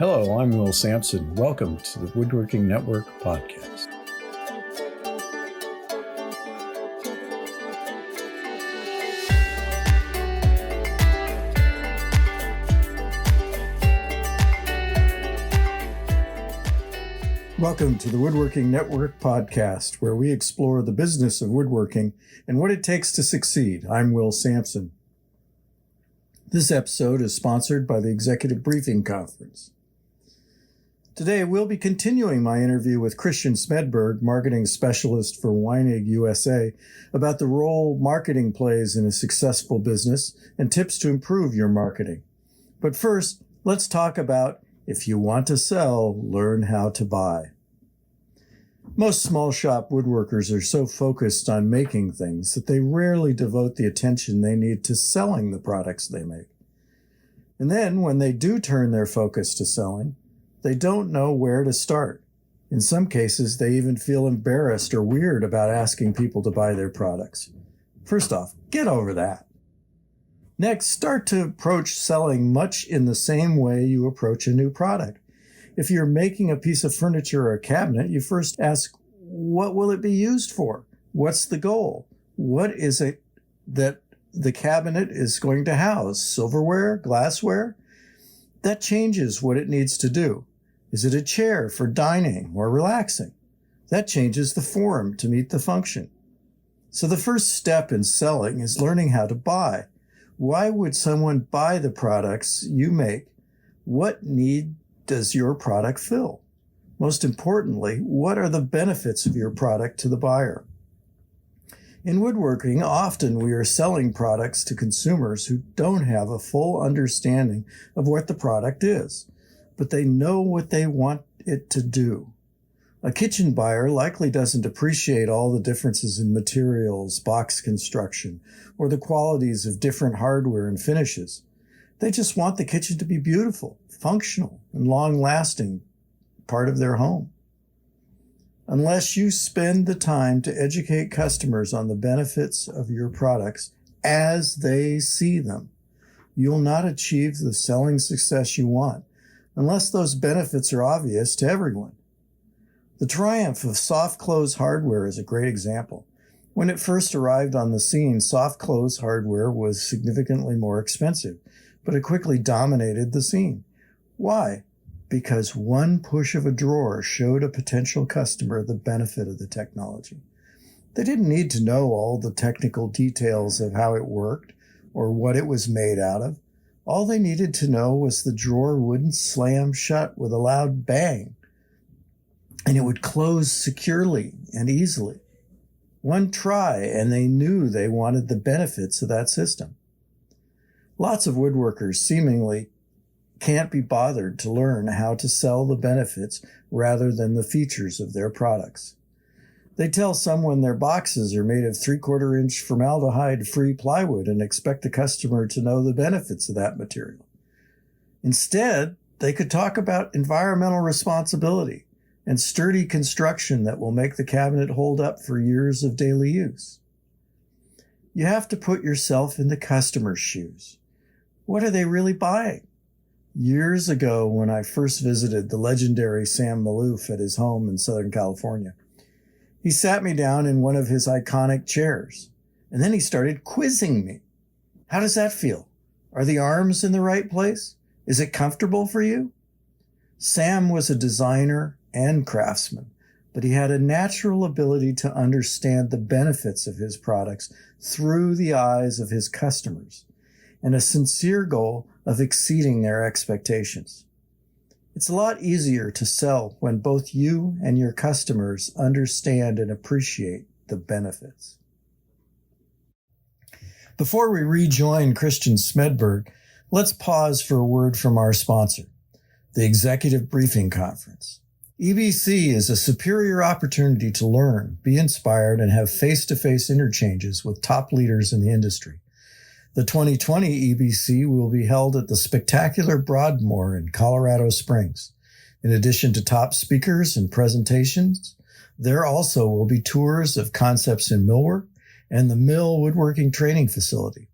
Hello, I'm Will Sampson. Welcome to the Woodworking Network podcast. Welcome to the Woodworking Network podcast, where we explore the business of woodworking and what it takes to succeed. I'm Will Sampson. This episode is sponsored by the Executive Briefing Conference. Today, we'll be continuing my interview with Christian Smedberg, marketing specialist for Weinig USA, about the role marketing plays in a successful business and tips to improve your marketing. But first, let's talk about if you want to sell, learn how to buy. Most small shop woodworkers are so focused on making things that they rarely devote the attention they need to selling the products they make. And then when they do turn their focus to selling, they don't know where to start. In some cases, they even feel embarrassed or weird about asking people to buy their products. First off, get over that. Next, start to approach selling much in the same way you approach a new product. If you're making a piece of furniture or a cabinet, you first ask, what will it be used for? What's the goal? What is it that the cabinet is going to house? Silverware? Glassware? That changes what it needs to do. Is it a chair for dining or relaxing? That changes the form to meet the function. So the first step in selling is learning how to buy. Why would someone buy the products you make? What need does your product fill? Most importantly, what are the benefits of your product to the buyer? In woodworking, often we are selling products to consumers who don't have a full understanding of what the product is, but they know what they want it to do. A kitchen buyer likely doesn't appreciate all the differences in materials, box construction, or the qualities of different hardware and finishes. They just want the kitchen to be beautiful, functional, and long-lasting, part of their home. Unless you spend the time to educate customers on the benefits of your products as they see them, you'll not achieve the selling success you want, unless those benefits are obvious to everyone. The triumph of soft close hardware is a great example. When it first arrived on the scene, soft close hardware was significantly more expensive, but it quickly dominated the scene. Why? Because one push of a drawer showed a potential customer the benefit of the technology. They didn't need to know all the technical details of how it worked or what it was made out of. All they needed to know was the drawer wouldn't slam shut with a loud bang, and it would close securely and easily. One try, and they knew they wanted the benefits of that system. Lots of woodworkers seemingly can't be bothered to learn how to sell the benefits rather than the features of their products. They tell someone their boxes are made of 3/4 inch formaldehyde-free plywood and expect the customer to know the benefits of that material. Instead, they could talk about environmental responsibility and sturdy construction that will make the cabinet hold up for years of daily use. You have to put yourself in the customer's shoes. What are they really buying? Years ago, when I first visited the legendary Sam Maloof at his home in Southern California, he sat me down in one of his iconic chairs, and then he started quizzing me. How does that feel? Are the arms in the right place? Is it comfortable for you? Sam was a designer and craftsman, but he had a natural ability to understand the benefits of his products through the eyes of his customers, and a sincere goal of exceeding their expectations. It's a lot easier to sell when both you and your customers understand and appreciate the benefits. Before we rejoin Christian Smedberg, let's pause for a word from our sponsor, the Executive Briefing Conference. EBC is a superior opportunity to learn, be inspired, and have face-to-face interchanges with top leaders in the industry. The 2020 EBC will be held at the spectacular Broadmoor in Colorado Springs. In addition to top speakers and presentations, there also will be tours of concepts in millwork and the Mill Woodworking Training Facility.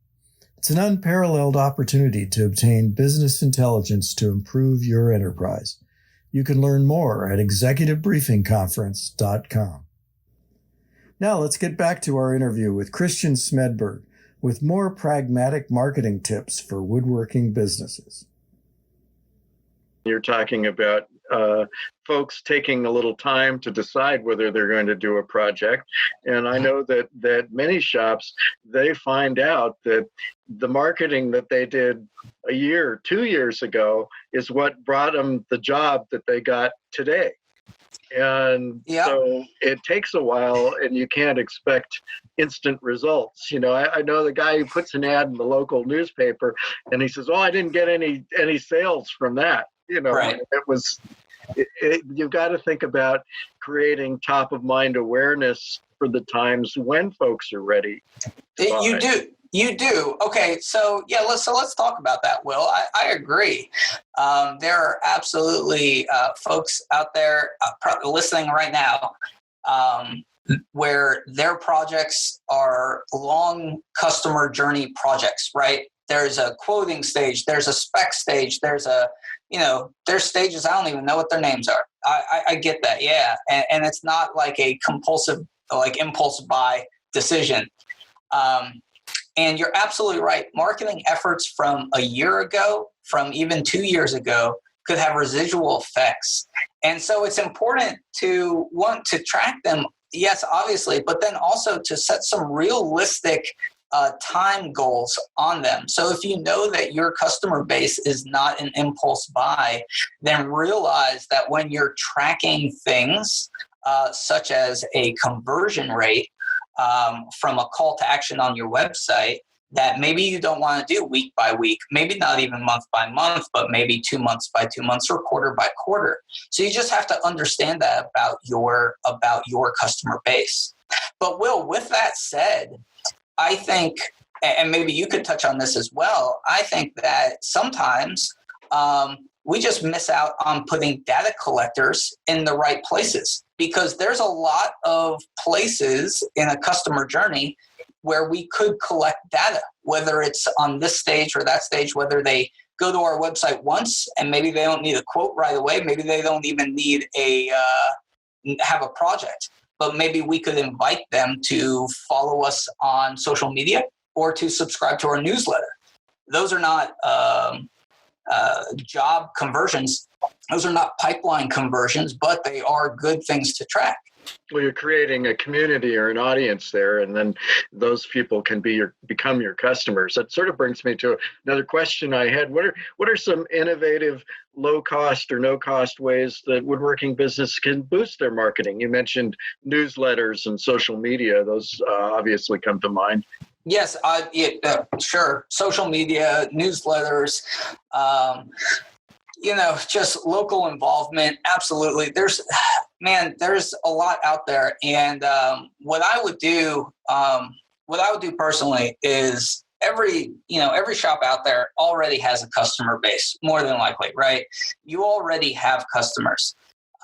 It's an unparalleled opportunity to obtain business intelligence to improve your enterprise. You can learn more at executivebriefingconference.com. Now let's get back to our interview with Christian Smedberg with more pragmatic marketing tips for woodworking businesses. You're talking about folks taking a little time to decide whether they're going to do a project. And I know that many shops, they find out that the marketing that they did a year, 2 years ago is what brought them the job that they got today. And so it takes a while, and you can't expect instant results. You know, I know the guy who puts an ad in the local newspaper, and he says, "Oh, I didn't get any sales from that." You know, right. You've got to think about creating top of mind awareness for the times when folks are ready. You do. Okay. So let's talk about that, Will. I agree. There are absolutely folks out there listening right now where their projects are long customer journey projects, right? There's a quoting stage, there's a spec stage, there's stages, I don't even know what their names are. I get that, yeah. And it's not like a compulsive, like impulse buy decision. And you're absolutely right. Marketing efforts from a year ago, from even 2 years ago, could have residual effects. And so it's important to want to track them, yes, obviously, but then also to set some realistic time goals on them. So if you know that your customer base is not an impulse buy, then realize that when you're tracking things such as a conversion rate from a call to action on your website, that maybe you don't want to do week by week, maybe not even month by month, but maybe 2 months by 2 months or quarter by quarter. So you just have to understand that about your customer base. But Will, with that said, I think, and maybe you could touch on this as well, I think that sometimes we just miss out on putting data collectors in the right places, because there's a lot of places in a customer journey where we could collect data, whether it's on this stage or that stage, whether they go to our website once and maybe they don't need a quote right away, maybe they don't even need have a project, but maybe we could invite them to follow us on social media or to subscribe to our newsletter. Those are not job conversions. Those are not pipeline conversions, but they are good things to track. Well, you're creating a community or an audience there, and then those people can become your customers. That sort of brings me to another question I had. What are some innovative, low cost or no cost ways that woodworking business can boost their marketing? You mentioned newsletters and social media; those obviously come to mind. Yes, sure. Social media, newsletters. Just local involvement. Absolutely. There's a lot out there. And what I would do personally is every shop out there already has a customer base, more than likely, right? You already have customers.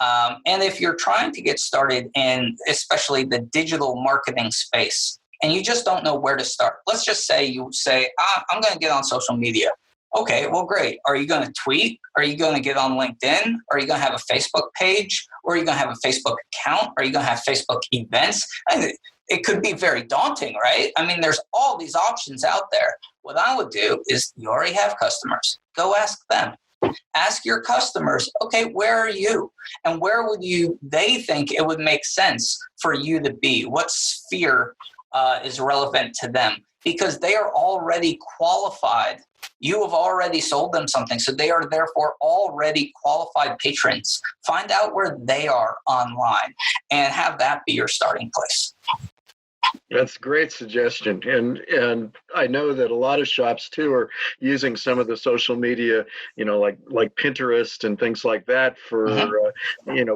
And if you're trying to get started in especially the digital marketing space, and you just don't know where to start, let's just say you say, I'm going to get on social media. Okay, well, great. Are you going to tweet? Are you going to get on LinkedIn? Are you going to have a Facebook page? Or are you going to have a Facebook account? Are you going to have Facebook events? And it could be very daunting, right? I mean, there's all these options out there. What I would do is, you already have customers. Go ask them. Ask your customers, okay, where are you? And where would they think it would make sense for you to be? What sphere is relevant to them? Because they are already qualified. You have already sold them something, so they are therefore already qualified patrons. Find out where they are online and have that be your starting place. That's a great suggestion. And I know that a lot of shops too are using some of the social media, like Pinterest and things like that for,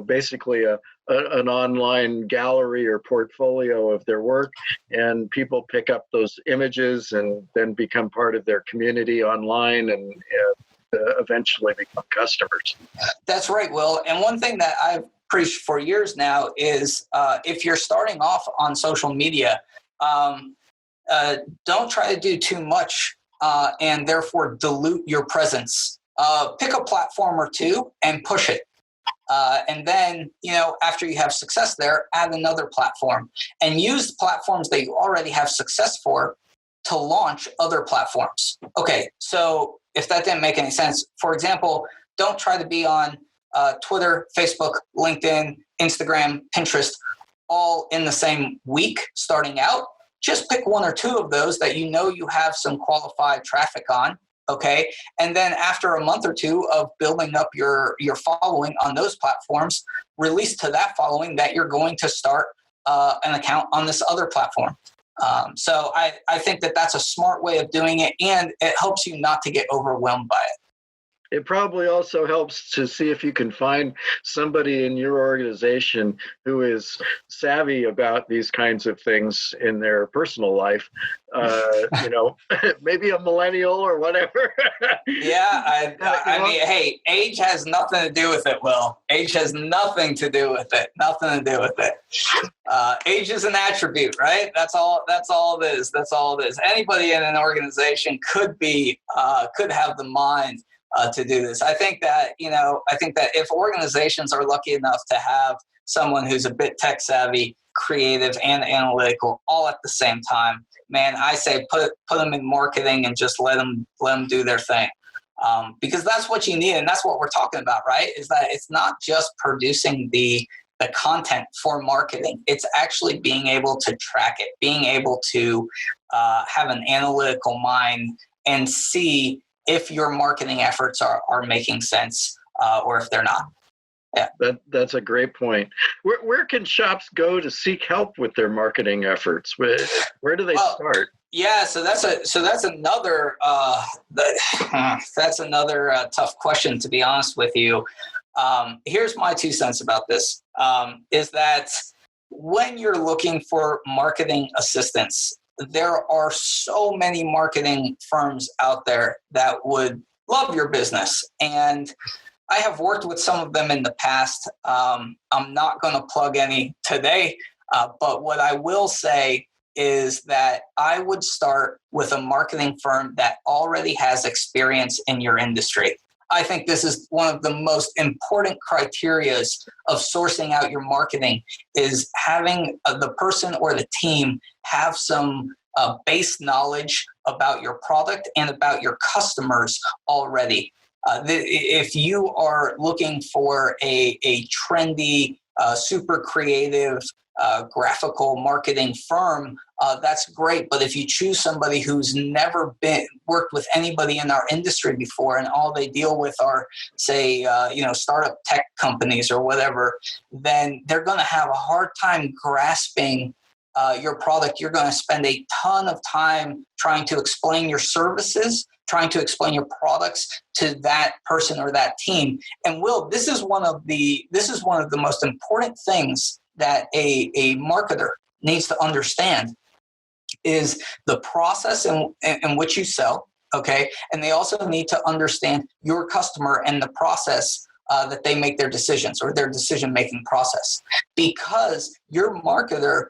basically an online gallery or portfolio of their work, and people pick up those images and then become part of their community online and eventually become customers. That's right, Will. And one thing that I've preached for years now is if you're starting off on social media, don't try to do too much and therefore dilute your presence. Pick a platform or two and push it. And then, after you have success there, add another platform and use the platforms that you already have success for to launch other platforms. Okay, so if that didn't make any sense, for example, don't try to be on Twitter, Facebook, LinkedIn, Instagram, Pinterest, all in the same week starting out. Just pick one or two of those that you have some qualified traffic on. Okay. And then after a month or two of building up your following on those platforms, release to that following that you're going to start an account on this other platform. So I think that that's a smart way of doing it, and it helps you not to get overwhelmed by it. It probably also helps to see if you can find somebody in your organization who is savvy about these kinds of things in their personal life. Maybe a millennial or whatever. Yeah, I mean, hey, age has nothing to do with it, Will. Age has nothing to do with it. Nothing to do with it. Age is an attribute, right? That's all it is. That's all it is. Anybody in an organization could have the mind to do this. I think that if organizations are lucky enough to have someone who's a bit tech savvy, creative, and analytical all at the same time, man, I say put them in marketing and just let them do their thing. Because that's what you need, and that's what we're talking about, right? Is that it's not just producing the content for marketing. It's actually being able to track it, being able to have an analytical mind and see if your marketing efforts are making sense or if they're not. Yeah, that's a great point. Where can shops go to seek help with their marketing efforts? Where do they start? Yeah, so that's another tough question, to be honest with you. Here's my 2 cents about this: is that when you're looking for marketing assistance, there are so many marketing firms out there that would love your business. And I have worked with some of them in the past. I'm not going to plug any today, but what I will say is that I would start with a marketing firm that already has experience in your industry. I think this is one of the most important criterias of sourcing out your marketing, is having the person or the team have some base knowledge about your product and about your customers already. If you are looking for a trendy, super creative, graphical marketing firm, that's great. But if you choose somebody who's never worked with anybody in our industry before, and all they deal with are, say, startup tech companies or whatever, then they're going to have a hard time grasping your product. You're going to spend a ton of time trying to explain your services, trying to explain your products to that person or that team. And Will, this is one of the most important things that a marketer needs to understand, is the process in which you sell. Okay. And they also need to understand your customer and the process that they make their decisions, or their decision-making process. Because your marketer,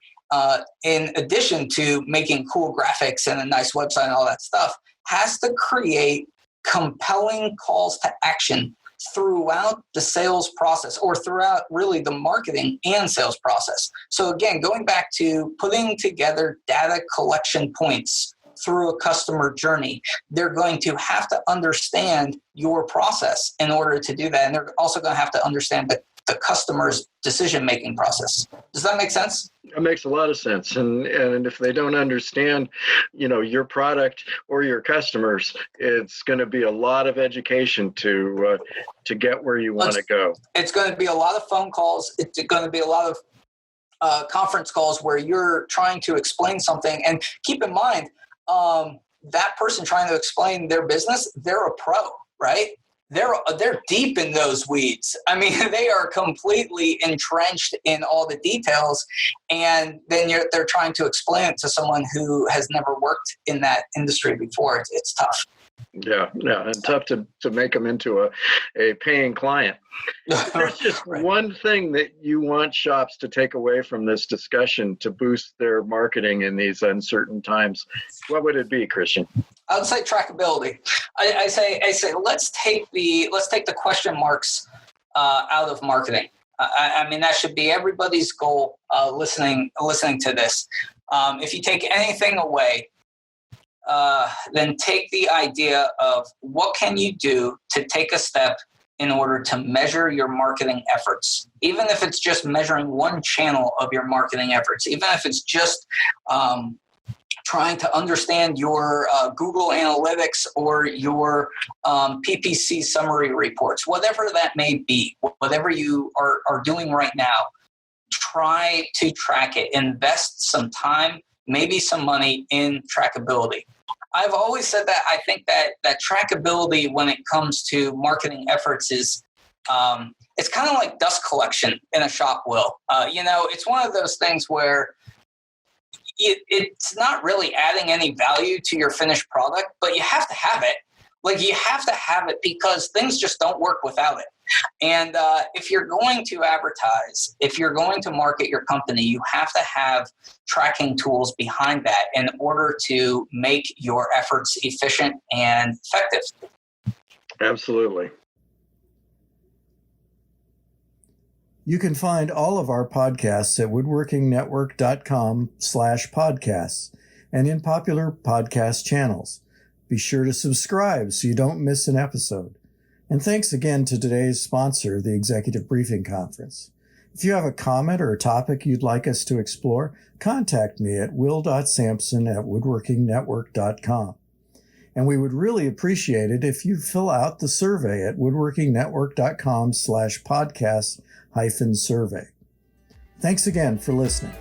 in addition to making cool graphics and a nice website and all that stuff, has to create compelling calls to action throughout the sales process, or throughout really the marketing and sales process. So again, going back to putting together data collection points through a customer journey, they're going to have to understand your process in order to do that. And they're also going to have to understand the customer's decision-making process. Does that make sense? That makes a lot of sense. And if they don't understand, your product or your customers, it's going to be a lot of education to get where you want to go. It's going to be a lot of phone calls. It's going to be a lot of conference calls where you're trying to explain something. And keep in mind, that person trying to explain their business, they're a pro, right? They're deep in those weeds. I mean, they are completely entrenched in all the details, and then they're trying to explain it to someone who has never worked in that industry before. It's tough. Yeah, and tough to make them into a paying client. If there's just Right. one thing that you want shops to take away from this discussion to boost their marketing in these uncertain times, what would it be, Christian? I would say trackability. I say let's take the question marks out of marketing. I mean, that should be everybody's goal. Listening to this, if you take anything away, then take the idea of what can you do to take a step in order to measure your marketing efforts, even if it's just measuring one channel of your marketing efforts, even if it's just trying to understand your Google Analytics or your PPC summary reports, whatever that may be, whatever you are doing right now, try to track it. Invest some time, maybe some money in trackability. I've always said that I think that trackability when it comes to marketing efforts is it's kind of like dust collection in a shop will. It's one of those things where it's not really adding any value to your finished product, but you have to have it. Like, you have to have it because things just don't work without it. And if you're going to advertise, if you're going to market your company, you have to have tracking tools behind that in order to make your efforts efficient and effective. Absolutely. You can find all of our podcasts at woodworkingnetwork.com/podcasts and in popular podcast channels. Be sure to subscribe so you don't miss an episode. And thanks again to today's sponsor, the Executive Briefing Conference. If you have a comment or a topic you'd like us to explore, contact me at will.sampson@woodworkingnetwork.com. And we would really appreciate it if you fill out the survey at woodworkingnetwork.com/podcast-survey. Thanks again for listening.